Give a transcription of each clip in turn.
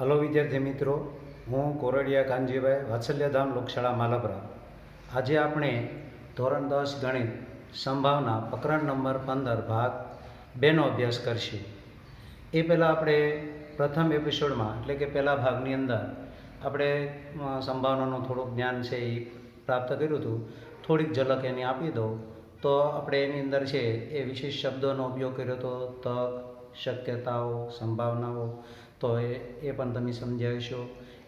Hello વિદ્યાર્થી મિત્રો, હું કોરડિયા કાનજીભાઈ, વાત્સલ્યધામ લોકશાળા માલાપરા. આજે આપણે ધોરણ 10 ગણિત સંભાવના પ્રકરણ નંબર 15 ભાગ 2નો અભ્યાસ કરીશું. એ પહેલાં આપણે પ્રથમ એપિસોડમાં એટલે કે પહેલા ભાગની અંદર આપણે સંભાવનાનું થોડુંક જ્ઞાન છે એ પ્રાપ્ત કર્યું હતું. થોડીક ઝલક એની આપી દઉં તો આપણે એની અંદર છે એ વિશેષ શબ્દોનો ઉપયોગ કર્યો હતો: તક, શક્યતાઓ, સંભાવનાઓ. તો એ પણ તમે સમજાવીશો.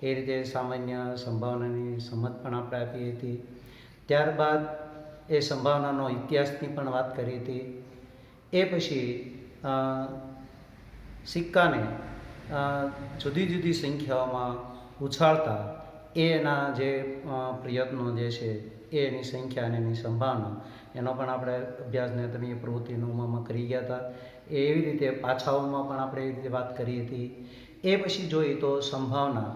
એ રીતે સામાન્ય સંભાવનાની સમજ પણ આપણે આપી હતી. ત્યારબાદ એ સંભાવનાનો ઇતિહાસની પણ વાત કરી હતી. એ પછી સિક્કાને જુદી જુદી સંખ્યાઓમાં ઉછાળતા એના જે પ્રયત્નો જે છે એની સંખ્યા અને એની સંભાવના એનો પણ આપણે અભ્યાસને તમે પ્રવૃત્તિનોમાં કરી ગયા હતા. એવી રીતે પાછાઓમાં પણ આપણે એ રીતે વાત કરી હતી. એ પછી જોઈએ તો સંભાવના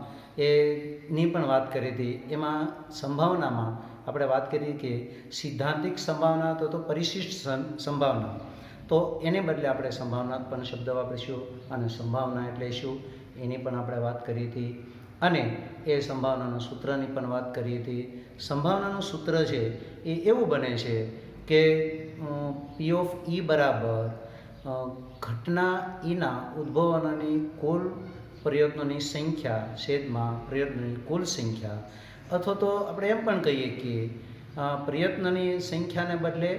એની પણ વાત કરી હતી. એમાં સંભાવનામાં આપણે વાત કરી કે સિદ્ધાંતિક સંભાવના તો પરિશિષ્ટ સંભાવના. તો એને બદલે આપણે સંભાવના પણ શબ્દ વાપરીશું અને સંભાવના એટલે શું એની પણ આપણે વાત કરી હતી. અને એ સંભાવનાના સૂત્રની પણ વાત કરી હતી. સંભાવનાનું સૂત્ર છે એ એવું બને છે કે પી ઓફ ઈ બરાબર ઘટના ઈના ઉદ્ભવનાની કુલ પ્રયત્નોની સંખ્યા છેદમાં પ્રયત્નોની કુલ સંખ્યા. અથવા તો આપણે એમ પણ કહીએ કે પ્રયત્નની સંખ્યાને બદલે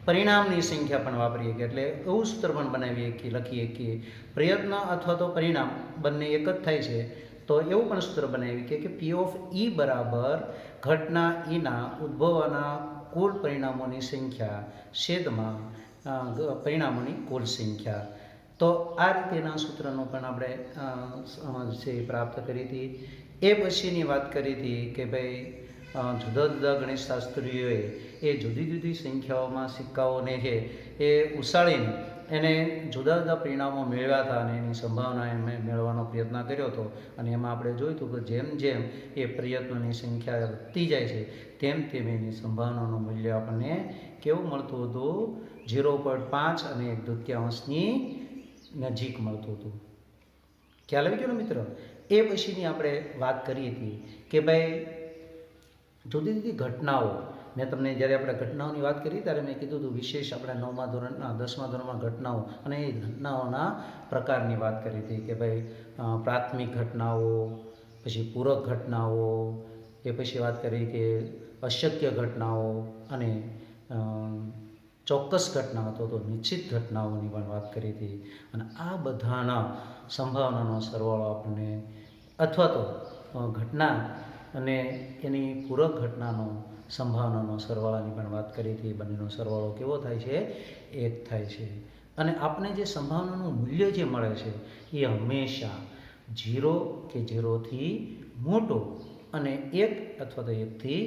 પરિણામની સંખ્યા પણ વાપરીએ કે એટલે એવું સૂત્ર પણ બનાવીએ કે લખીએ કે પ્રયત્ન અથવા તો પરિણામ બંને એક જ થાય છે. તો એવું પણ સૂત્ર બનાવીએ કે પી ઓફ ઈ બરાબર ઘટના ઈના ઉદ્ભવવાના કુલ પરિણામોની સંખ્યા છેદમાં પરિણામોની કુલ સંખ્યા. તો આ રીતેના સૂત્રનો પણ આપણે છે પ્રાપ્ત કરી હતી. એ પછીની વાત કરી હતી કે ભાઈ જુદા જુદા ગણિતશાસ્ત્રીઓએ એ જુદી જુદી સંખ્યાઓમાં સિક્કાઓને છે એ ઉછાળીને એને જુદા જુદા પરિણામો મેળવ્યા હતા અને એની સંભાવના એમને મેળવવાનો પ્રયત્ન કર્યો હતો. અને એમાં આપણે જોયું હતું કે જેમ જેમ એ પ્રયત્નોની સંખ્યા વધતી જાય છે તેમ તેમ એની સંભાવનાનું મૂલ્ય આપણને કેવું મળતું હતું? 0.5 અને 1/2ની નજીક મળતું હતું. ખ્યાલ આવી ગયો ને મિત્રો? એ પછીની આપણે વાત કરી હતી કે ભાઈ જુદી જુદી ઘટનાઓ. મેં તમને જ્યારે આપણે ઘટનાઓની વાત કરી ત્યારે મેં કીધું હતું વિશેષ આપણે 9મા ધોરણના 10મા ધોરણમાં ઘટનાઓ અને એ ઘટનાઓના પ્રકારની વાત કરી હતી કે ભાઈ પ્રાથમિક ઘટનાઓ, પછી પૂરક ઘટનાઓ, એ પછી વાત કરી કે અશક્ય ઘટનાઓ અને ચોક્કસ ઘટનાઓ તો નિશ્ચિત ઘટનાઓની પણ વાત કરી હતી. અને આ બધાના સંભાવનાનો સરવાળો આપણને અથવા તો ઘટના અને એની પૂરક ઘટનાનો સંભાવનાનો સરવાળાની પણ વાત કરી હતી. બંનેનો સરવાળો કેવો થાય છે? 1 થાય છે. અને આપણે જે સંભાવનાનું મૂલ્ય જે મળે છે એ હંમેશા 0 કે 0થી મોટો અને 1 અથવા તો 1થી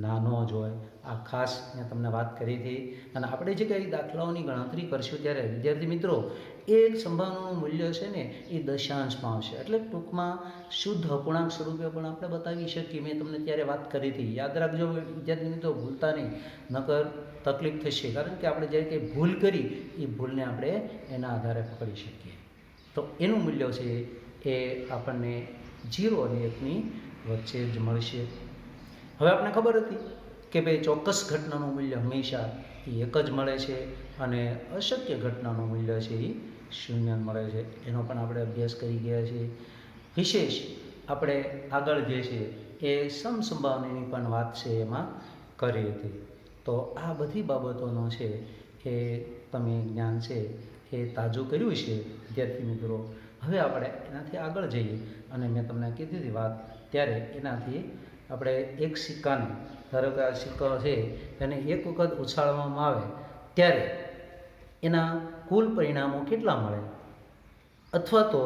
નાનો જ હોય. આ ખાસ મેં તમને વાત કરી હતી. અને આપણે જે કંઈ દાખલાઓની ગણતરી કરશું ત્યારે વિદ્યાર્થી મિત્રો એ સંભાવનાનું મૂલ્ય છે ને એ દશાંશમાં આવશે. એટલે ટૂંકમાં શુદ્ધ અપૂર્ણાંક સ્વરૂપે પણ આપણે બતાવી શકીએ. મેં તમને ત્યારે વાત કરી હતી. યાદ રાખજો વિદ્યાર્થી મિત્રો, ભૂલતા નહીં, નકર તકલીફ થશે. કારણ કે આપણે જ્યારે કંઈ ભૂલ કરી એ ભૂલને આપણે એના આધારે પકડી શકીએ. તો એનું મૂલ્ય છે એ આપણને 0 અને 1ની વચ્ચે જ મળશે. હવે આપણે ખબર હતી કે ભાઈ ચોક્કસ ઘટનાનું મૂલ્ય હંમેશા એ 1 જ મળે છે અને અશક્ય ઘટનાનું મૂલ્ય છે એ 0 મળે છે. એનો પણ આપણે અભ્યાસ કરી ગયા છીએ. વિશેષ આપણે આગળ જે છે એ સમસંભાવનાની પણ વાત છે એમાં કરી હતી. તો આ બધી બાબતોનો છે એ તમે જ્ઞાન છે એ તાજું કર્યું છે વિદ્યાર્થી મિત્રો. હવે આપણે એનાથી આગળ જઈએ અને મેં તમને કીધી હતી વાત ત્યારે એનાથી આપણે એક સિક્કાને, ધારો કે આ સિક્કો છે એને એક વખત ઉછાળવામાં આવે ત્યારે એના કુલ પરિણામો કેટલા મળે, અથવા તો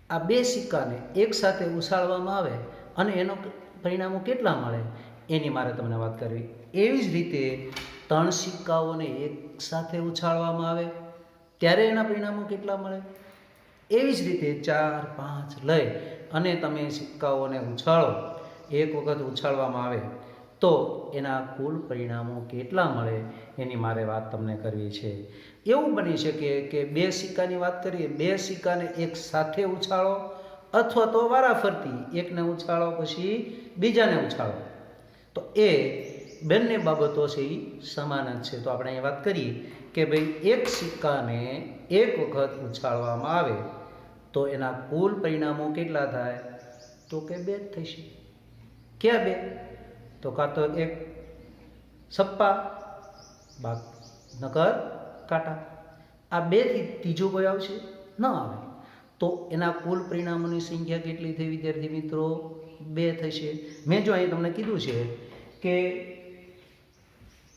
આ 2 સિક્કાને એકસાથે ઉછાળવામાં આવે અને એનો પરિણામો કેટલા મળે એની મારે તમને વાત કરવી. એવી જ રીતે 3 સિક્કાઓને એકસાથે ઉછાળવામાં આવે ત્યારે એના પરિણામો કેટલા મળે. એવી જ રીતે 4, 5 લઈ અને તમે સિક્કાઓને ઉછાળો, એક વખત ઉછાળવામાં આવે તો એના કુલ પરિણામો કેટલા મળે એની મારે વાત તમને કરવી છે. એવું બની શકે કે બે સિક્કાની વાત કરીએ, બે સિક્કાને એક સાથે ઉછાળો અથવા તો વારાફરતી એકને ઉછાળો પછી બીજાને ઉછાળો, તો એ બંને બાબતો છે એ સમાન જ છે. તો આપણે અહીં વાત કરીએ કે ભાઈ એક સિક્કાને એક વખત ઉછાળવામાં આવે તો એના કુલ પરિણામો કેટલા થાય, તો કે બે જ થશે. ક્યાં બે? તો કાં તો એક સપ્પા નકર કાંટા. આ બેથી ત્રીજો કોઈ આવશે ન આવે. તો એના કુલ પરિણામોની સંખ્યા કેટલી થઈ વિદ્યાર્થી મિત્રો? બે થશે. મેં જો અહીં તમને કીધું છે કે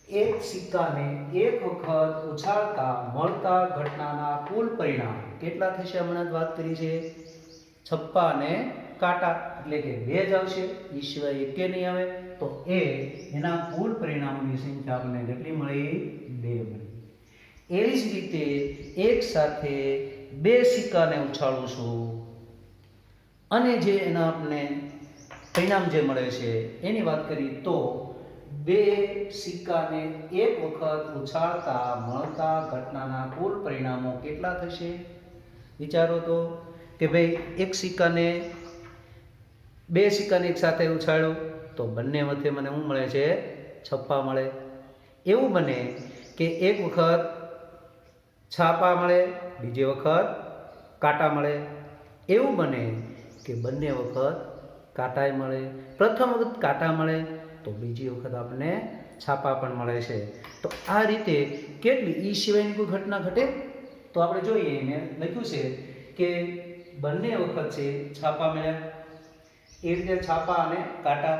એક સિક્કાને એક વખત ઉછાળતા મળતા ઘટનાના કુલ પરિણામ કેટલા થશે? હમણાં જ વાત કરી છે, છપ્પા અને કાંટા, એટલે કે બે જ આવશે, એ સિવાય એકે નહીં આવે. તો એના કુલ પરિણામોની સંખ્યા આપણને કેટલી મળી? બે મળી. એવી જ રીતે એક સાથે બે સિક્કાને ઉછાળું છું અને જે એના આપણને પરિણામ જે મળે છે એની વાત કરી તો બે સિક્કાને એક વખત ઉછાળતા મળતા ઘટનાના કુલ પરિણામો કેટલા થશે? વિચારો તો કે ભાઈ બે સિક્કાને એક સાથે ઉછાળ્યો તો બંને વચ્ચે મને શું મળે છે? છપ્પા મળે. એવું બને કે એક વખત છાપા મળે, બીજી વખત કાંટા મળે. એવું બને કે બંને વખત કાંટાય મળે. પ્રથમ વખત કાંટા મળે તો બીજી વખત આપણને છાપા પણ મળે છે. તો આ રીતે કેટલી એ સિવાયની કોઈ ઘટના ઘટે? તો આપણે જોઈએ, મેં લખ્યું છે કે બંને વખત છે છાપા મળ્યા, એ રીતે છાપા અને કાંટા,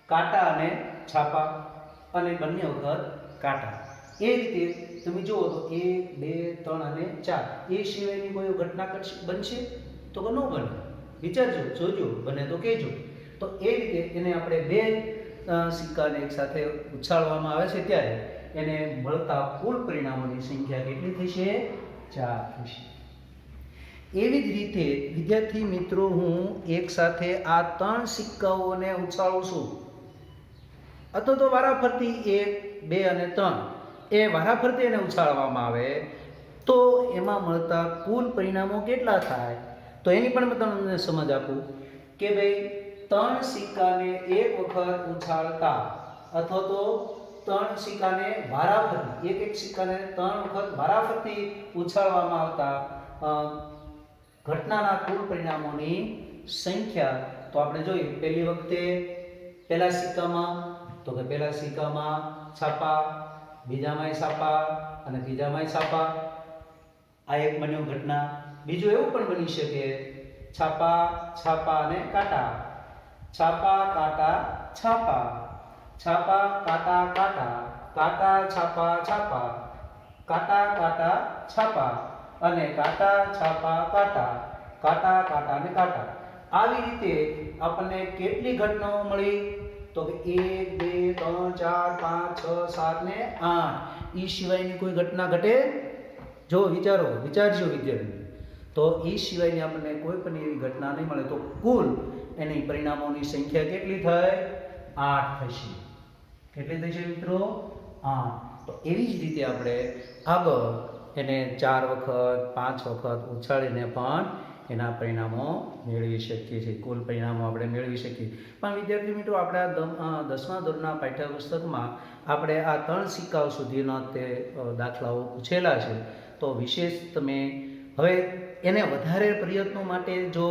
કાંટા અને છાપા, અને બંને વખત કાંટા. એ રીતે તમે જુઓ તો 1, 2, 3 અને 4 એ સિવાયની કોઈ ઘટના બનશે? તો કે ન બને. વિચારજો, જોજો, બને તો કહેજો. તો એ રીતે એને આપણે બે સિક્કાને એક સાથે ઉછાળવામાં આવે છે ત્યારે એને મળતા કુલ પરિણામોની સંખ્યા કેટલી થશે? 4 થશે. એવી જ રીતે વિદ્યાર્થી મિત્રો, હું એક સાથે આ 3 સિક્કાઓને ઉછાળું છું અથવા તો વારાફરતી 1, 2 અને 3 એ વારાફરતી એને ઉછાળવામાં આવે તો એમાં મળતા કુલ પરિણામો કેટલા થાય? તો એની પણ મેં તમને સમજ આપું કે ભાઈ 3 સિક્કાને એક વખત ઉછાળતા અથવા તો 3 સિક્કાને વારાફરતી, એક સિક્કાને 3 વખત વારાફરતી ઉછાળવામાં આવતા ઘટનાના કુલ પરિણામોની સંખ્યા. તો આપણે જોઈએ, પહેલી વખતે પહેલા સિક્કામાં છાપા, બીજામાંય છાપા અને ત્રીજામાંય છાપા. આ એક બન્યો ઘટના. બીજું એવું પણ બની શકે, છાપા અને કાંટા, છાપા કાંટા છાપા, છાપા કાંટા કાંટા, કાંટા છાપા છાપા, કાંટા કાંટા છાપા અને કાંટા છાપા કાંટા, કાંટા કાંટા અને કાંટા. આવી રીતે આપણને કેટલી ઘટનાઓ મળી? તો કે 1, 2, 3, 4, 5, 6, 7 ને 8. એ સિવાયની કોઈ ઘટના ઘટે? જો વિચારજો વિદ્યાર્થી. તો એ સિવાયની આપણને કોઈ પણ એવી ઘટના નહીં મળે. તો કુલ એની પરિણામોની સંખ્યા કેટલી થાય? 8 થશે. કેટલી થશે મિત્રો? 8. તો એવી જ રીતે આપણે આગળ એને 4 વખત 5 વખત ઉછાળીને પણ એના પરિણામો મેળવી શકીએ છીએ, કુલ પરિણામો આપણે મેળવી શકીએ. પણ વિદ્યાર્થી મિત્રો, આપણા 10મા ધોરણના પાઠ્યપુસ્તકમાં આપણે આ 3 સિક્કાઓ સુધીના તે દાખલાઓ પૂછેલા છે. તો વિશેષ તમે હવે એને વધારે પ્રયત્નો માટે જો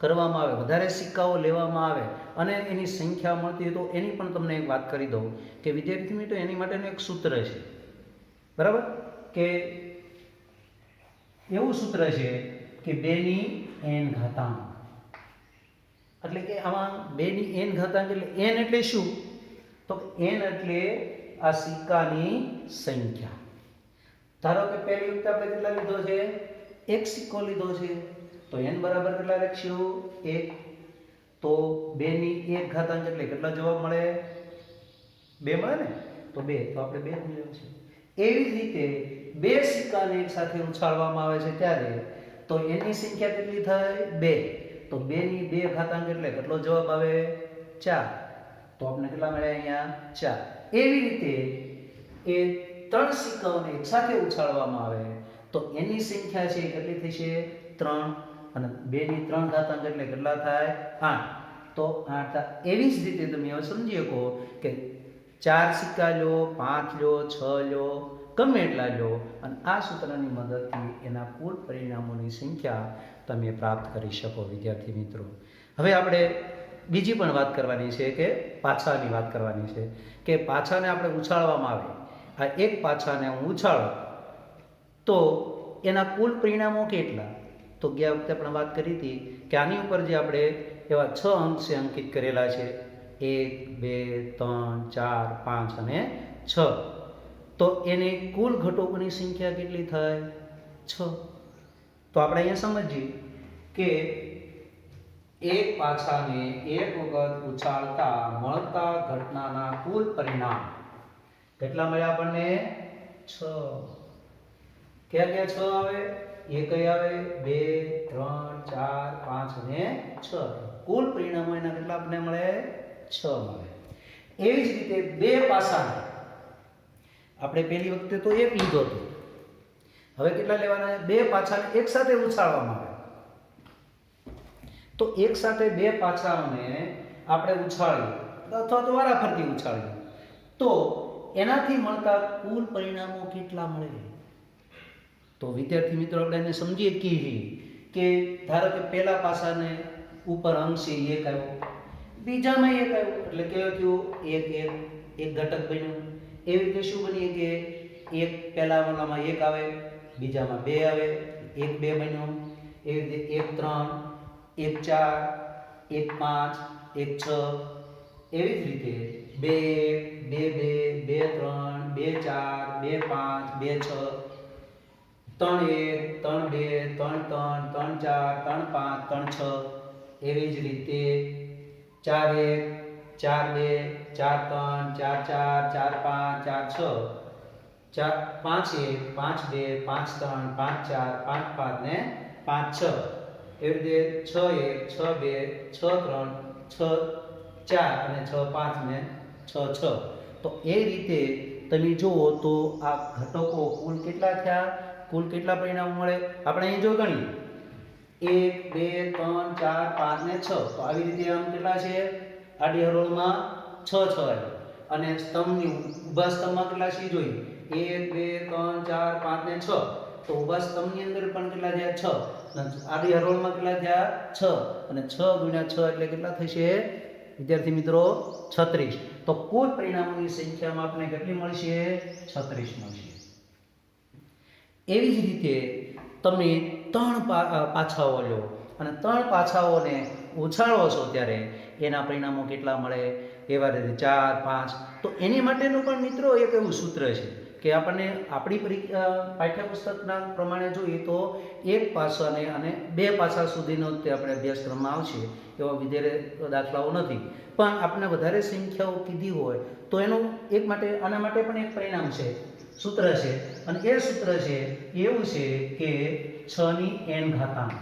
કરવામાં આવે, વધારે સિક્કાઓ લેવામાં આવે અને એની સંખ્યા મળતી હોય તો એની પણ તમને એક વાત કરી દઉં કે વિદ્યાર્થી મિત્રો, એની માટેનું એક સૂત્ર છે, બરાબર? કે એવું સૂત્ર છે કે 2 ની n ઘાતાંક. એટલે કે આમાં 2 ની n ઘાતાંક એટલે n એટલે શું? તો n એટલે આ સિક્કાની સંખ્યા. ધારો કે પહેલી વખતે આપણે કેટલા લીધો છે? એક સિક્કો લીધો છે, તો n બરાબર કેટલા લખશું? 1. તો 2 ની 1 ઘાતાંક એટલે કેટલા જવાબ મળે? 2 મળે ને? તો 2, તો આપણે 2 જ મેળવ્યું છે. એવી જ રીતે બે સિક્કાને એક સાથે ઉછાળવામાં આવે છે ત્યારે તો એની સંખ્યા કેટલી થાય? 2. તો 2 ની 2 ઘાતાંક એટલે કેટલો જવાબ આવે? 4. તો આપણે કેટલા મળ્યા અહીંયા 4. એવી રીતે એ 3 સિક્કાઓને એકસાથે ઉછાળવામાં આવે તો એની સંખ્યા છે કેટલી થશે 3 અને 2 ની 3 ઘાતાંક એટલે કેટલા થાય 8. તો 8 થાય. એવી જ રીતે તમે હવે સમજી શકો કે 4 સિક્કા લો, 5 લો, 6 લો, ગમે એટલા લો અને આ સૂત્રની મદદથી એના કુલ પરિણામોની સંખ્યા તમે પ્રાપ્ત કરી શકો વિદ્યાર્થી મિત્રો. હવે આપણે બીજી પણ વાત કરવાની છે કે પાછાની વાત કરવાની છે કે પાછાને આપણે ઉછાળવામાં આવે. આ એક પાછાને હું ઉછાળું તો એના કુલ પરિણામો કેટલા? તો ગયા વખતે આપણે વાત કરી હતી કે આની ઉપર જે આપણે એવા 6 અંક છે અંકિત કરેલા છે 1, 2, 3, 4, 5 અને 6. તો એની કુલ ઘટકોની સંખ્યા કેટલી થાય 6. તો આપણે અહીંયા સમજીએ કે એક પાછાને એક વખત ઉછાળતા મળતા ઘટનાના કુલ પરિણામ કેટલા મળ્યા આપણને 6. ક્યાં ક્યાં 6 આવે? એક આવે, 2, 3, 4, 5 અને 6. કુલ પરિણામો એના કેટલા આપણને મળે 6 મળે. એવી જ રીતે બે પાસાને આપણે પહેલી વખતે તો એક લીધો હતો. હવે કેટલા લેવાના છે? બે પાછાને એક સાથે ઉછાળવામાં આવે તો એક સાથે બે પાછાઓને આપણે ઉછાળીએ અથવા તો વારાફરતી ઉછાળીએ તો એનાથી મળતા કુલ પરિણામો કેટલા મળે? તો વિદ્યાર્થી મિત્રો આપણે એને સમજીએ કે ધારો કે પહેલા પાસાને ઉપર અંક છે 1 આવ્યો, બીજામાં 1 આવ્યો એટલે કેવું થયું 1 ઘટક બન્યું. એવી રીતે શું બનીએ કે એક પહેલા વાળામાં 1 આવે, બીજામાં 2 આવે, 1 2 બન્યું. એવી રીતે 1 3, 1 4, 1 5, 1 6. એવી જ રીતે 2 2 2 2 3, 2 4, 2 5, 2 6, 3 1, 3 2, 3 3, 3 4, 3 5, 3 6. એવી જ રીતે 4 1, 4 2, 4 3, 4 4, 4 5, 4 6, 5 1, 5 2, 5 3, 5 4, 5 5 ને 5 6. એવી રીતે 6 1, 6 2, 6 3, 6 4 અને 6 5 ને 6 6. તો એ રીતે તમે જુઓ તો આ ઘટકો કુલ કેટલા થયા? કુલ કેટલા પરિણામો મળે? આપણે અહીં જો ગણીએ 1 2 3 4 5 ને 6. તો આવી રીતે આમ કેટલા છે? આડી હરોળમાં 6 6 આવ્યા અને સ્તંભની ઊભા સ્તંભમાં કેટલા છે જોઈએ 1 2 3 4 5 ને 6. તો ઊભા સ્તંભની અંદર પણ કેટલા થયા 6. આડી હરોળમાં કેટલા થયા 6 અને 6 ગુણ્યા 6 એટલે કેટલા થશે વિદ્યાર્થી મિત્રો 36. તો કુલ પરિણામોની સંખ્યામાં આપણે કેટલી મળશે 36 મળશે. એવી જ રીતે તમે 3 પાછાઓ લો અને 3 પાછાઓને ઉછાળો છો ત્યારે એના પરિણામો કેટલા મળે? એવા રીતે 4 5. તો એની માટેનું પણ મિત્રો એક એવું સૂત્ર છે કે આપણને આપણી પાઠ્યપુસ્તકના પ્રમાણે જોઈએ તો એક પાસાને અને બે પાસા સુધીનો તે આપણે અભ્યાસક્રમમાં આવશે એવા વધારે દાખલાઓ નથી. પણ આપણે વધારે સંખ્યાઓ કીધી હોય તો એનું એક માટે આના માટે પણ એક પરિણામ છે, સૂત્ર છે અને એ સૂત્ર છે એવું છે કે 6 ની n ઘાતાંક.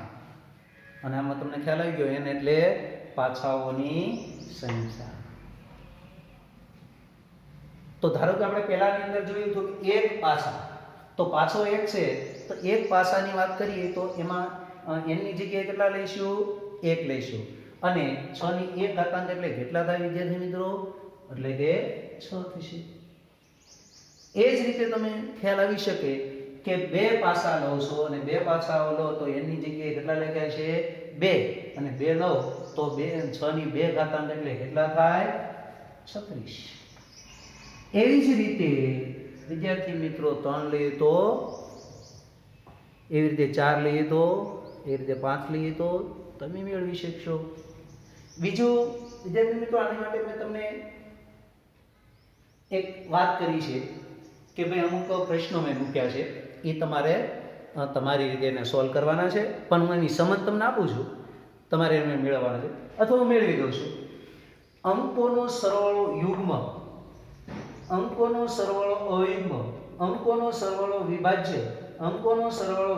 અને આમાં તમને ખ્યાલ આવી ગયો n એટલે પાછાઓની સંખ્યા. તો ધારો કે આપણે પહેલાની અંદર જોયું તો એક પાસા, તો પાછો એક છે તો એક પાસાની વાત કરીએ તો એમાં n ની જગ્યાએ કેટલા લઈશું? 1 લઈશું અને 6 ની 1 ઘાતાંક એટલે કેટલા થાય વિદ્યાર્થી મિત્રો? એટલે કે 6 થશે. એ જ રીતે તમે ખ્યાલ આવી શકે કે બે પાસા લો છો અને બે પાસાઓ લો તો n ની જગ્યાએ કેટલા લખાય છે? 2 અને 2 લો તો 6 ની 2 ઘાતાંક એટલે કેટલા થાય? 36. એવી જ રીતે વિદ્યાર્થી મિત્રો 3 લઈએ તો, એવી રીતે 4 લઈએ તો, એવી રીતે 5 લઈએ તો તમે મેળવી શકશો. બીજું વિદ્યાર્થી મિત્રો આની માટે મેં તમને એક વાત કરી છે કે ભાઈ અમુક પ્રશ્નો મેં મૂક્યા છે એ તમારે તમારી રીતે એને સોલ્વ કરવાના છે, પણ હું એની સમજ તમને આપું છું, તમારે એને મેળવવાના છે અથવા હું મેળવી દઉં છું. અંકોનો સરવાળો યુગ્મ, અંકોનો સરવાળો અયુગ્મ, અંકોનો સરવાળો વિભાજ્ય, અંકોનો સરવાળો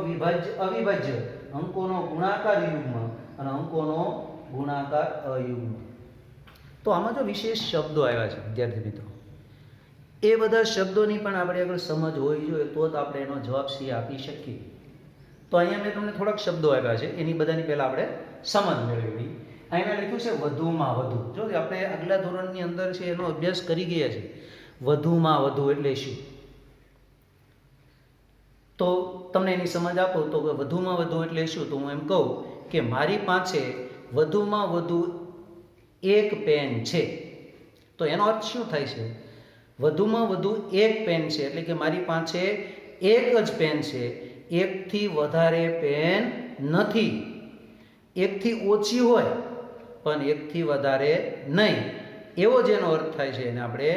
અવિભાજ્ય, અંકોનો ગુણાકાર યુગ્મ અને અંકોનો ગુણાકાર અયુગ્મ. તો આમાં જો વિશેષ શબ્દો આવ્યા છે વિદ્યાર્થી મિત્રો, એ બધા શબ્દોની પણ આપણે આગળ સમજ હોવી જોઈએ, તો જ આપણે એનો જવાબ સી આપી શકીએ. તો અહીંયા મેં તમને થોડાક શબ્દો આપ્યા છે, એની બધાની પહેલાં આપણે સમજ મેળવી. અહીંયા લખ્યું છે વધુમાં વધુ. જો આપણે આગલા ધોરણની અંદર છે એનો અભ્યાસ કરી ગયા છે. વધુમાં વધુ એટલે શું, તો તમને એની સમજ આપો તો વધુમાં વધુ એટલે શું. તો હું એમ કહું કે મારી પાસે વધુમાં વધુ એક પેન છે, તો એનો અર્થ શું થાય છે? વધુમાં વધુ એક પેન છે એટલે કે મારી પાસે એક જ પેન છે, એકથી વધારે પેન નથી. એકથી ઓછી હોય પણ એકથી વધારે નહીં, એવો જેનો અર્થ થાય છે એને આપણે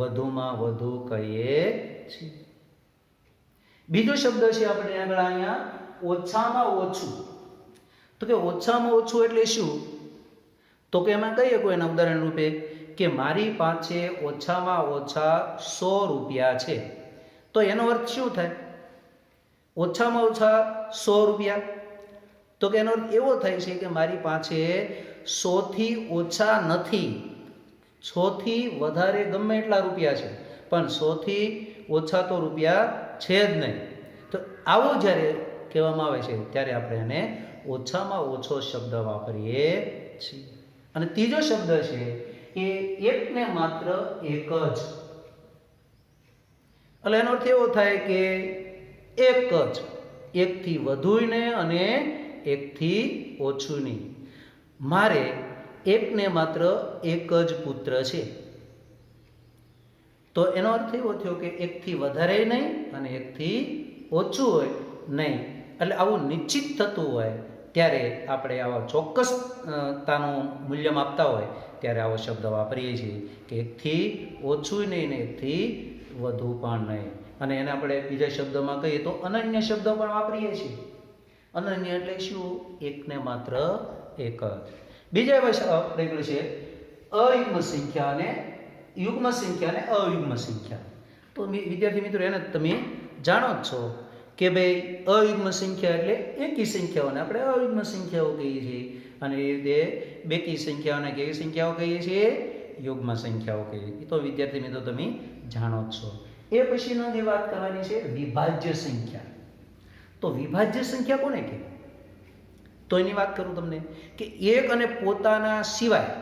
વધુમાં વધુ કહીએ છીએ. બીજો શબ્દ છે આપણે આગળ અહીંયા ઓછામાં ઓછું. તો કે ઓછામાં ઓછું એટલે શું, તો કે એમાં કહીએ કોઈના ઉદાહરણ રૂપે કે મારી પાસે ઓછામાં ઓછા 100 રૂપિયા છે. તો એનો અર્થ શું થાય? ઓછામાં ઓછા 100 રૂપિયા, તો કે એનો અર્થ એવો થાય છે કે મારી પાસે 100 થી ઓછા નથી, 100 થી વધારે ગમે એટલા રૂપિયા છે, પણ 100 થી ઓછા તો રૂપિયા છે જ નહીં. તો આવું જ્યારે કહેવામાં આવે છે ત્યારે આપણે એને ઓછામાં ઓછો શબ્દ વાપરીએ છીએ. અને ત્રીજો શબ્દ છે એ એકને માત્ર એક જ. એટલે એનો અર્થ એવો થાય કે એક જ, એકથી વધુ નહીં અને એકથી ઓછું નહીં. મારે એકને માત્ર એક જ પુત્ર છે. તો એનો અર્થ એવો થયો કે એકથી વધારે નહીં અને એકથી ઓછું હોય નહીં. એટલે આવું નિશ્ચિત થતું હોય ત્યારે આપણે આવા ચોક્કસતાનું મૂલ્ય આપતા હોય ત્યારે આવો શબ્દ વાપરીએ છીએ કે એકથી ઓછું નહીં ને એકથી વધુ પણ નહીં. અને એને આપણે બીજા શબ્દમાં કહીએ તો અનન્ય શબ્દ પણ વાપરીએ છીએ. અનન્ય એટલે શું? એકને માત્ર એક જ. બીજા એવા આપણે છે અયુગ્મ સંખ્યા અને યુગ્મ સંખ્યા અને અયુગ્મ સંખ્યા. તો વિદ્યાર્થી મિત્રો એને તમે જાણો જ છો કે ભાઈ અયુગ્મ સંખ્યા એટલે એકી સંખ્યાઓને આપણે અયુગ્મ સંખ્યાઓ કહીએ છીએ, અને એ રીતે બેકી સંખ્યાઓને કેવી સંખ્યાઓ કહીએ છીએ? યુગ્મ સંખ્યાઓ કહીએ. એ તો વિદ્યાર્થી મિત્રો તમે જાણો જ છો. એ પછીનો જે વાત કરવાની છે વિભાજ્ય સંખ્યા. તો વિભાજ્ય સંખ્યા કોને કહેવાય? તો એની વાત કરું તમને કે એક અને પોતાના સિવાય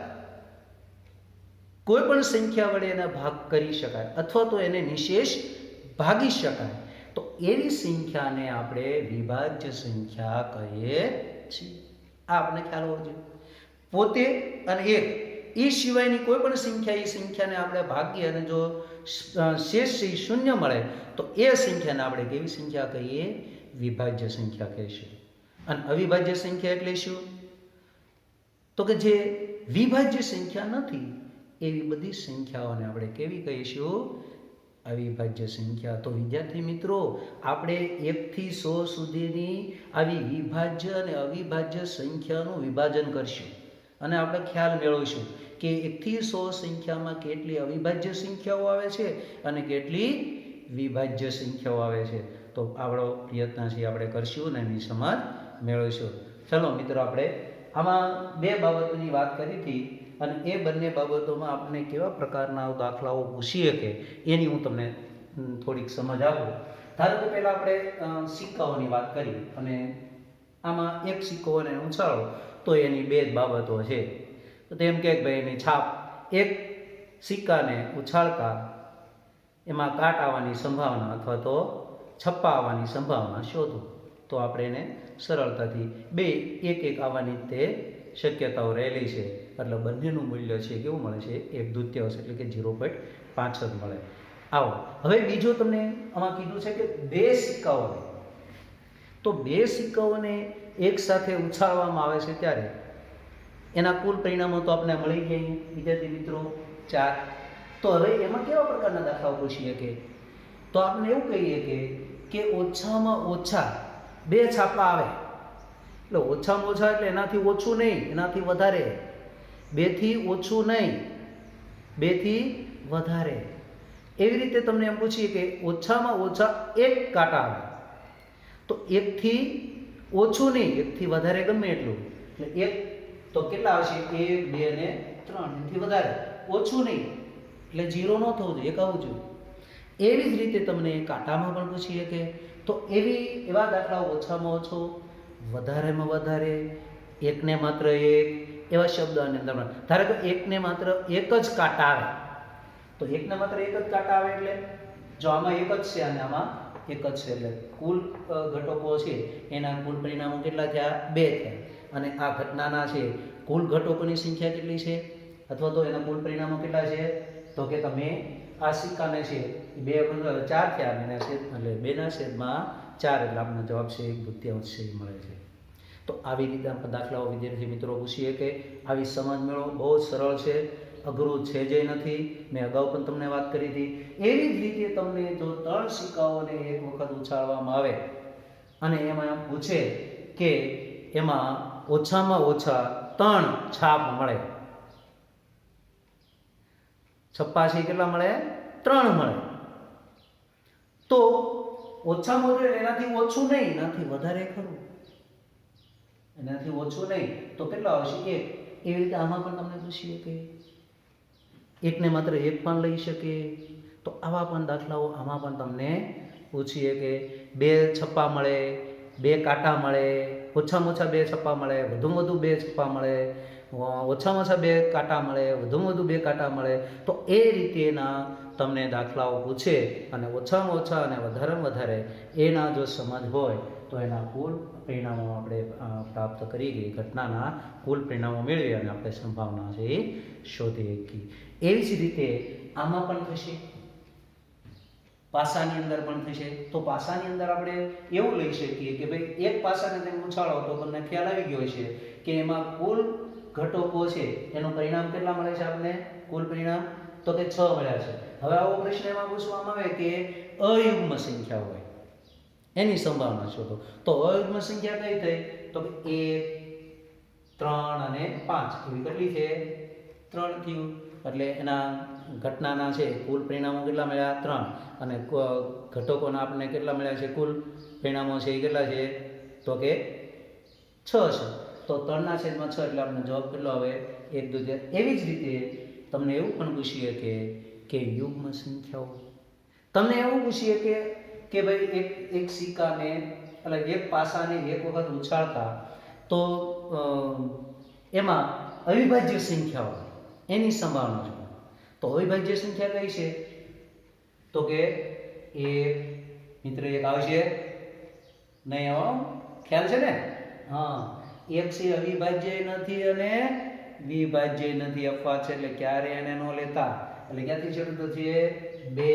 કોઈ પણ સંખ્યા વડે એને ભાગ કરી શકાય અથવા તો એને નિશેષ ભાગી શકાય, તો એવી સંખ્યાને આપણે વિભાજ્ય સંખ્યા કહીએ છીએ. આ આપણે ખ્યાલ હોવો જોઈએ. પોતે અને એક એ સિવાયની કોઈ પણ સંખ્યા, એ સંખ્યાને આપણે ભાગીએ અને જો શેષ શૂન્ય મળે તો એ સંખ્યાને આપણે કેવી સંખ્યા કહીએ? વિભાજ્ય સંખ્યા કહીશું. અને અવિભાજ્ય સંખ્યા એટલે શું? તો કે જે વિભાજ્ય સંખ્યા નથી એવી બધી સંખ્યાઓને આપણે કેવી કહીશું? અવિભાજ્ય સંખ્યા. તો વિદ્યાર્થી મિત્રો આપણે 1 થી 100 સુધીની આવી વિભાજ્ય અને અવિભાજ્ય સંખ્યાનું વિભાજન કરશું અને આપણે ખ્યાલ મેળવીશું કે 1 થી 100 સંખ્યામાં કેટલી અવિભાજ્ય સંખ્યાઓ આવે છે અને કેટલી વિભાજ્ય સંખ્યાઓ આવે છે. તો આપણો પ્રયત્ન છે આપણે કરશું અને એની સમજ મેળવીશું. ચલો મિત્રો, આપણે આમાં 2 બાબતોની વાત કરી હતી અને એ બંને બાબતોમાં આપણે કેવા પ્રકારના દાખલાઓ પૂછી શકે એની હું તમને થોડીક સમજ આપું. ધારો કે પહેલાં આપણે સિક્કાઓની વાત કરી અને આમાં એક સિક્કોને ઉછાળો તો એની 2 જ બાબતો છે. તો તેમ કે ભાઈ એની છાપ, એક સિક્કાને ઉછાળતા એમાં કાટ આવવાની સંભાવના અથવા તો છપ્પા આવવાની સંભાવના શોધો. તો આપણે એને સરળતાથી 2 એક એક આવવાની તે શક્યતાઓ રહેલી છે. એટલે બંનેનું મૂલ્ય છે કેવું મળે છે? 1/2 એટલે કે 0.5 મળે. આવો હવે બીજો તમને આમાં કીધું છે કે 2 સિક્કાઓને, તો 2 સિક્કાઓને એક સાથે ઉછાળવામાં આવે છે ત્યારે એના કુલ પરિણામો તો આપણે મળી ગયા વિદ્યાર્થી મિત્રો 4. તો હવે એમાં કેવા પ્રકારના દાખલાઓ પૂછી શકે? તો આપણે એવું કહીએ કે ઓછામાં ઓછા 2 છાપા આવે. એટલે ઓછામાં ઓછા એટલે એનાથી ઓછું નહીં, એનાથી વધારે. 2 થી ઓછું નહીં, 2 થી વધારે. એવી રીતે તમને એમ પૂછીએ કે ઓછામાં ઓછા 1 કાંટા આવે. તો 1 થી ઓછું નહીં, 1 થી વધારે ગમે એટલું. એટલે 1 તો કેટલા આવશે? 1, 2 ને 3 એનાથી વધારે, ઓછું નહીં, એટલે 0 ન થવું જોઈએ, 1 આવવું જોઈએ. એવી જ રીતે તમને કાંટામાં પણ પૂછી શકે. તો એવા દાખલાઓ ઓછામાં ઓછો, વધારેમાં વધારે, એકને માત્ર એક, એવા શબ્દ આની અંદર. ધારો કે એકને માત્ર એક જ કાંટા આવે, તો એકને માત્ર એક જ કાંટા આવે એટલે જો આમાં એક જ છે અને આમાં એક જ છે, એટલે કુલ ઘટકો છે એના કુલ પરિણામો કેટલા થયા? 2 થયા. અને આ ઘટનાના છે કુલ ઘટકોની સંખ્યા કેટલી છે, અથવા તો એના કુલ પરિણામો કેટલા છે? તો કે તમે આ સિક્કાને છે 2 4 થયા, અને એટલે 2/4, એટલે આપણને જવાબ છે 1/2 છે એ મળે છે. તો આવી રીતે આપણે દાખલાઓ વિદ્યાર્થી મિત્રો પૂછીએ કે આવી સમજ મેળવો. બહુ જ સરળ છે, અઘરું છે જ નથી. મેં અગાઉ પણ તમને વાત કરી હતી. એવી જ રીતે તમને જો 3 સિક્કાઓને એક વખત ઉછાળવામાં આવે અને એમાં એમ પૂછે કે એમાં ઓછામાં ઓછા 3 છાપ મળે, છપ્પા છે કેટલા મળે? 3 મળે. તો ઓછામાં ઓછું એનાથી ઓછું નહીં, એનાથી વધારે ખરું, એનાથી ઓછું નહીં તો કેટલા આવશે? 1. એવી રીતે આમાં પણ તમને પૂછીએ કે એકને માત્ર એક પણ લઈ શકે, તો આવા પણ દાખલાઓ આમાં પણ તમને પૂછીએ કે 2 છપ્પા મળે, 2 કાંટા મળે, ઓછામાં ઓછા 2 છપ્પા મળે, વધુમાં વધુ 2 છપ્પા મળે, ઓછામાં ઓછા 2 કાંટા મળે, વધુમાં વધુ 2 કાંટા મળે. તો એ રીતેના તમને દાખલાઓ પૂછે અને ઓછામાં ઓછા અને વધારેમાં વધારે એના જો સમજ હોય તો એના કુલ પરિણામો આપણે પ્રાપ્ત કરી ગઈ, ઘટનાના કુલ પરિણામો મેળવી અને આપણે સંભાવના છે એ શોધી શકીએ. એવી જ રીતે આમાં પણ થશે, પાસાની અંદર પણ થશે. તો પાસાની અંદર આપણે એવું લઈ શકીએ કે ભાઈ એક પાસાને તમે ઉછાળો તો તમને ખ્યાલ આવી ગયો છે કે એમાં કુલ ઘટકો છે એનું પરિણામ કેટલા મળે છે આપણને? કુલ પરિણામ તો કે 6 મળ્યા છે. હવે આવો પ્રશ્ન એમાં પૂછવામાં આવે કે અયુગ્મ સંખ્યા હોય એની સંભાવના શોધો. તો અયુગ્મ સંખ્યા કઈ થઈ? તો કે 1, 3 અને 5. એવી કેટલી છે? 3 થયું. એટલે એના ઘટનાના છે કુલ પરિણામો કેટલા મળ્યા? 3. અને ઘટકોના આપણને કેટલા મળ્યા છે? કુલ પરિણામો છે એ કેટલા છે? તો કે 6 છે. તો 3/6 એટલે આપણને જવાબ કેટલો આવે? 1/2. એવી જ રીતે તમને એવું પણ પૂછીએ કે યુગ્મ સંખ્યાઓ, તમને એવું પૂછીએ કે ભાઈ એક સિક્કાને એટલે એક પાસાને એક વખત ઉછાળતા તો એમાં અવિભાજ્ય સંખ્યાઓ એની સંભાવના છે. તો અવિભાજ્ય સંખ્યા કઈ છે? તો કે 1 મિત્ર 1 આવશે નહીં? આવો ખ્યાલ છે ને? હા, 1 છે અવિભાજ્ય નથી અને વિભાજ્ય નથી, અપવાદ છે એટલે ક્યારે એને ન લેતા. એટલે ક્યાંથી શરૂ થશે? 2,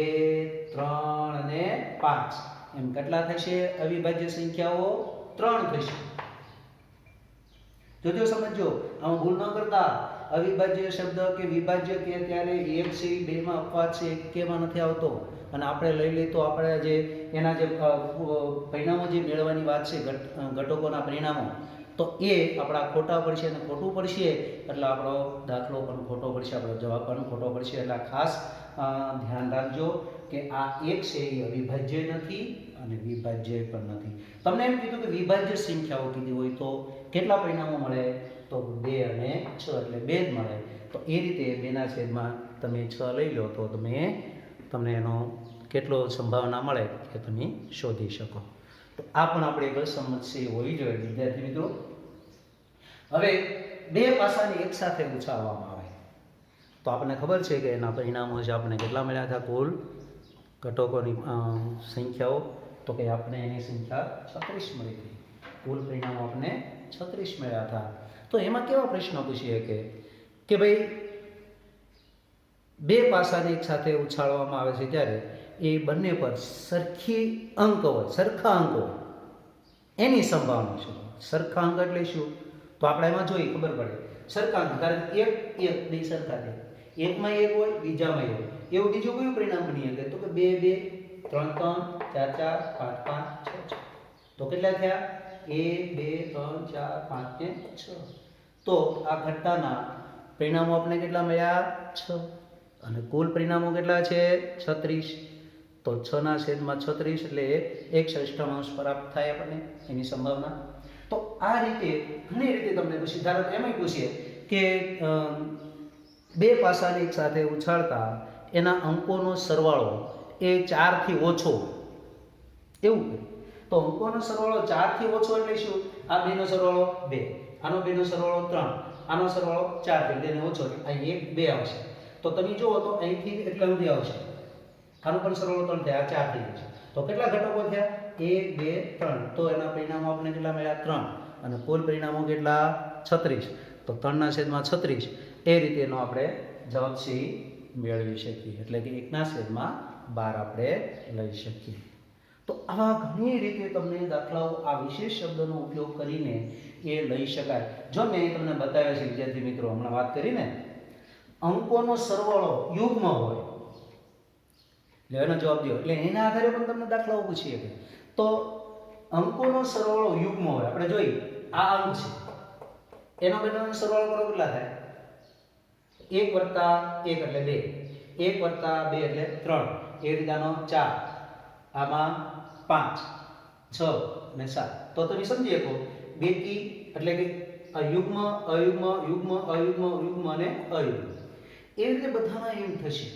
3 અને 5. એમ કેટલા થશે અવિભાજ્ય સંખ્યાઓ? 3 થશે. જોજો સમજો, આમાં ભૂલ ન કરતા. અવિભાજ્ય શબ્દ કે વિભાજ્ય કે ત્યારે 1 છે 2 માં અપવાદ છે, કેમાં નથી આવતો. અને આપણે લઈ લઈએ તો આપણે જે એના જે પરિણામો જે મેળવવાની વાત છે, ઘટકોના પરિણામો, તો એ આપણા ખોટા પડશે અને ખોટું પડશે એટલે આપણો દાખલો પણ ખોટો પડશે, આપણો જવાબ પણ ખોટો પડશે. એટલે ખાસ ધ્યાન રાખજો કે આ 1 છે એ અવિભાજ્ય નથી અને વિભાજ્ય પણ નથી. તમને એમ કીધું કે વિભાજ્ય સંખ્યાઓ કીધી હોય તો કેટલા પરિણામો મળે? તો 2 અને 6 એટલે 2 જ મળે. તો એ રીતે 2/6 તમે 6 લઈ લો તો તમને એનો કેટલો સંભાવના મળે એ તમે શોધી શકો. તો આ પણ આપણે એક સમસ્યા હોવી જોઈએ વિદ્યાર્થી મિત્રો. હવે 2 પાસાને એક સાથે ઉછાળવામાં આવે તો આપણને ખબર છે કે એના પરિણામો છે આપણે કેટલા મળ્યા હતા? કુલ ઘટકોની સંખ્યાઓ તો કે આપણે એની સંખ્યા 36 મળી હતી. કુલ પરિણામો આપણે 36 મળ્યા હતા. તો એમાં કેવા પ્રશ્નો પૂછીએ કે ભાઈ 2 પાસાને એક સાથે ઉછાળવામાં આવે છે ત્યારે એ બંને પર સરખા અંક હોય એની સંભાવના છે. સરખા અંક એટલે શું? તો આપણે એમાં જોઈએ ખબર પડે. સરખા અંક, કારણ કે 1 2 સરખા છે, એકમાં 1 હોય બીજામાં 1 હોય. એવું બીજું કયું પરિણામ બની શકે? તો કે 2 2, 3 3, 4 4, 5 5, 6 6. તો કેટલા થયા? 1 2 3 4 5 ને 6. તો આ ઘટનાના પરિણામો આપણે કેટલા મળ્યા? 6. અને કુલ પરિણામો કેટલા છે? 36. તો 6/36 એટલે 1/6 પ્રાપ્ત થાય આપણને એની સંભાવના. તો આ રીતે ઘણી રીતે તમને પૂછી, ધારો કે એમાંય પૂછીએ કે બે પાસાને એક સાથે ઉછાળતા એના અંકોનો સરવાળો એ 4થી ઓછો, એવું તો અંકોનો સરવાળો 4થી ઓછો એટલે શું? આ બેનો સરવાળો 2, આનો બેનો સરવાળો 3, આનો સરવાળો 4 એટલે તેને ઓછો એટલે અહીં 1 2 આવશે. તો તમે જુઓ તો અહીંથી એટલા સુધી આવશે, આનો પણ સરવાળો 3 થાય, આ 4 થઈ જશે. તો કેટલા ઘટકો થયા? 1 2 3. તો એના પરિણામો આપણે કેટલા મળ્યા? 3. અને કુલ પરિણામો કેટલા? 36. તો 3/36 એ રીતે એનો આપણે જવાબ છે મેળવી શકીએ, એટલે કે 1/12 આપણે લઈ શકીએ. તો આવા ઘણી રીતે તમને દાખલાઓ આ વિશેષ શબ્દનો ઉપયોગ કરીને એ લઈ શકાય. જો મેં તમને બતાવ્યા છે વિદ્યાર્થી મિત્રો, હમણાં વાત કરીને અંકોનો સરવાળો યુગ્મ હોય એટલે એનો જવાબ દો, એટલે એના આધારે પણ તમને દાખલાઓ પૂછી શકે. તો અંકોનો સરવાળો યુગ્મ હોય, આપણે જોઈએ આ અંક છે, એનો બધાનો સરવાળો કરો કેટલા થાય? 1 + 1 એટલે 2, 1 + 2 એટલે 3, એ રીતે આનો 4, આમાં 5, 6 અને 7. તો તમે સમજી શકો બેકી એટલે કે યુગ્મ અયુગ્મ યુગ્મ અયુગ્મ યુગ્મ અને અયુગ્મ એ રીતે બધામાં એમ થશે.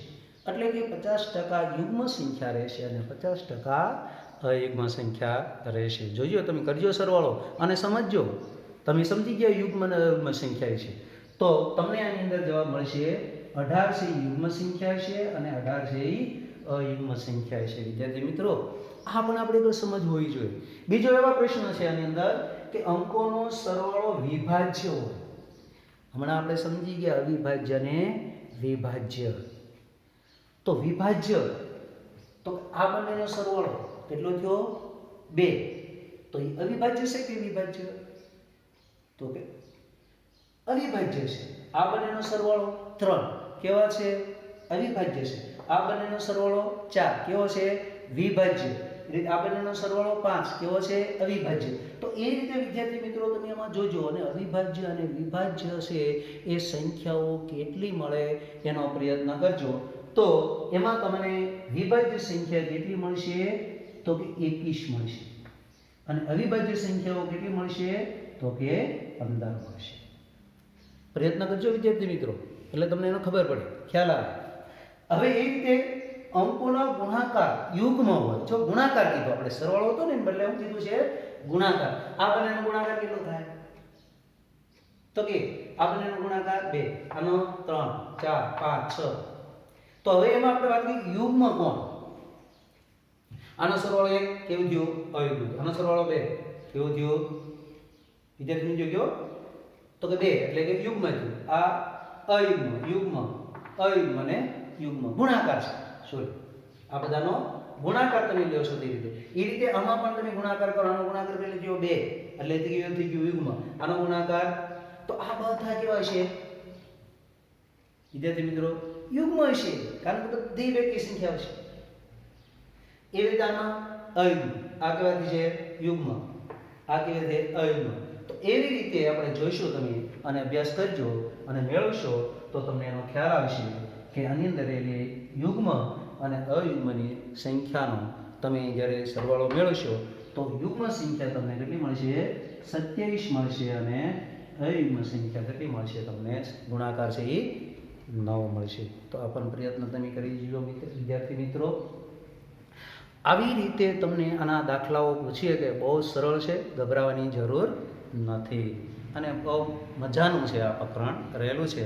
એટલે કે 50% યુગ્મ સંખ્યા રહેશે અને 50% અયુગ્મ સંખ્યા રહેશે. જોજો તમે કરજો સરવાળો અને સમજજો, તમે સમજી ગયા યુગ્મ અને અયુગ્મ સંખ્યા છે તો તમને આની અંદર જવાબ મળશે 18 છે યુગ્મ સંખ્યા છે અને 18 છે અયુગ્મ સંખ્યા છે. વિદ્યાર્થી મિત્રો, આ પણ આપણે તો સમજ હોવી જોઈએ. બીજો એવા પ્રશ્ન છે આની અંદર કે અંકોનો સરવાળો વિભાજ્ય હોય. હમણાં આપણે સમજી ગયા અવિભાજ્ય અને વિભાજ્ય. તો વિભાજ્ય તો આ બંનેનો સરવાળો કેટલો થયો? 2. તો એ અવિભાજ્ય છે કે વિભાજ્ય? તો કે અવિભાજ્ય છે. આ બંનેનો સરવાળો 3 કેવા છે? અવિભાજ્ય છે. આ બંનેનો સરવાળો 4 કેવો છે? વિભાજ્ય. આ બંનેનો સરવાળો 5 કેવો છે? અવિભાજ્ય. તો એ રીતે વિદ્યાર્થી મિત્રો તમે આમાં જોજો અને અવિભાજ્ય અને વિભાજ્ય છે એ સંખ્યાઓ કેટલી મળે એનો પ્રયત્ન કરજો. તો એમાં તમને વિભાજ્ય સંખ્યા કેટલી મળશે? તો કે 21 મળશે અને અવિભાજ્ય સંખ્યાઓ કેટલી મળશે? તો કે 15 મળશે. પ્રયત્ન કરજો વિદ્યાર્થી મિત્રો, એટલે તમને એનો ખબર પડે, ખ્યાલ આવે. હવે એ રીતે અંકોના ગુણાકાર યુગ્મ હોય. જો ગુણાકાર કીધો આપણે, સરવાળો હતો ને બદલે હું કીધું છે ગુણાકાર. આ બંનેનો ગુણાકાર કેટલો થાય? તો કે આ બંનેનો ગુણાકાર 2, આનો 3, 4, 5, 6. તો હવે એમાં આપણે વાત કરી યુગ્મ કોણ? આનો સરવાળો 1 કેવું થયું? અયુગ્મ. આનો સરવાળો 2 કેવું થયું? વિદ્યાર્થી મિત્રો તો કે 2 એટલે કે યુગ્મ થયું. આ અયુગ્મ, યુગ્મ, અયુગ્મ અને યુગ્મ ગુણાકાર છે. સોરી, આ બધાનો ગુણાકાર તમે લ્યો છો તે રીતે. એ રીતે આમાં પણ તમે ગુણાકાર કરો. આનો ગુણાકાર કરી લેજો 2 એટલે થઈ ગયું યુગ્મ. આનો ગુણાકાર તો આ બધા કેવા છે વિદ્યાર્થી મિત્રો? યુગ્મ હશે, કારણ કે બધી બેકી સંખ્યા છે. એ રીતે આમાં અયુગ્મ, આ કહેવાતી છે યુગ્મ, આ કહેવાય છે અયુગ્મ. તો એવી રીતે આપણે જોઈશું તમે અને અભ્યાસ કરજો અને મેળવશો તો તમને એનો ખ્યાલ આવશે કે આની અંદર રહેલી યુગ્મ અને અયુગ્મની સંખ્યાનો તમે જ્યારે સરવાળો મેળવશો તો યુગ્મ સંખ્યા તમને કેટલી મળશે? 27 મળશે અને અયુગ્મ સંખ્યા કેટલી મળશે? તમને ગુણાકાર છે એ 9 મળશે. તો આ પણ પ્રયત્ન તમે કરી જજો વિદ્યાર્થી મિત્રો. આવી રીતે તમને આના દાખલાઓ પૂછીએ કે બહુ સરળ છે, ગભરાવાની જરૂર નથી અને બહુ મજાનું છે આ પ્રકરણ રહેલું છે.